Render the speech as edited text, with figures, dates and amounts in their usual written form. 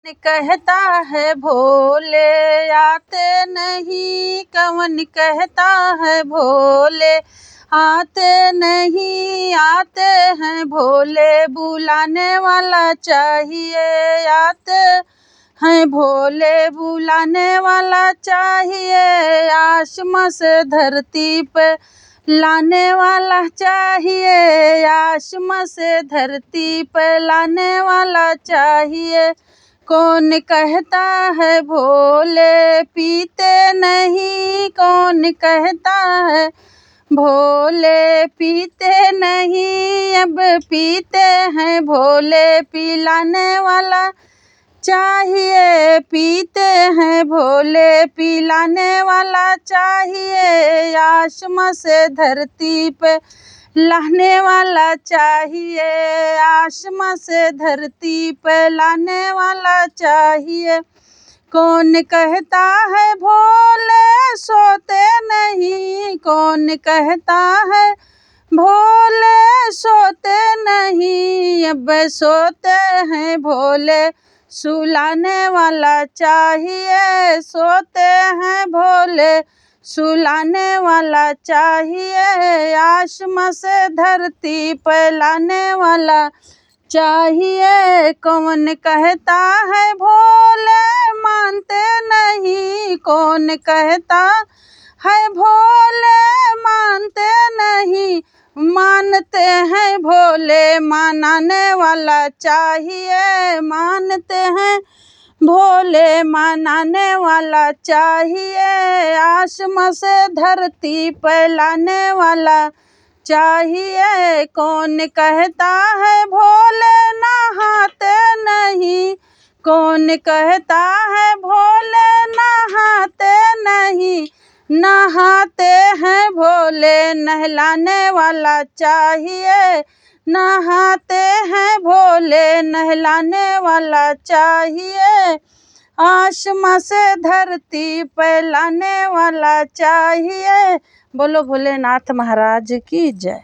कहता है भोले आते नहीं, कवन कहता है भोले आते नहीं, आते हैं भोले बुलाने वाला चाहिए, आते हैं भोले बुलाने वाला चाहिए, आसमां से धरती पे लाने वाला चाहिए, आसमां से धरती पे लाने वाला चाहिए। कौन कहता है भोले पीते नहीं, कौन कहता है भोले पीते नहीं, अब पीते हैं भोले पिलाने वाला चाहिए, पीते हैं भोले पिलाने वाला चाहिए, आसमां से धरती पे लाने वाला चाहिए, आसमां से धरती पे लाने वाला चाहिए। कौन कहता है भोले सोते नहीं, कौन कहता है भोले सोते नहीं, अब सोते हैं भोले सुलाने वाला चाहिए, सोते हैं भोले सुलाने वाला चाहिए, आसमां से धरती पे लाने वाला चाहिए। कौन कहता है भोले मानते नहीं, कौन कहता है भोले मानते नहीं, मानते हैं भोले मनाने वाला चाहिए, मानते हैं भोले मनाने वाला चाहिए, आसमां से धरती पे लाने वाला चाहिए। कौन कहता है भोले नहाते नहीं, कौन कहता है भोले नहाते नहीं, नहाते हैं भोले नहलाने वाला चाहिए, नहाते हैं भोले नहलाने वाला चाहिए, आसमां से धरती पे लाने वाला चाहिए। बोलो भोलेनाथ महाराज की जय।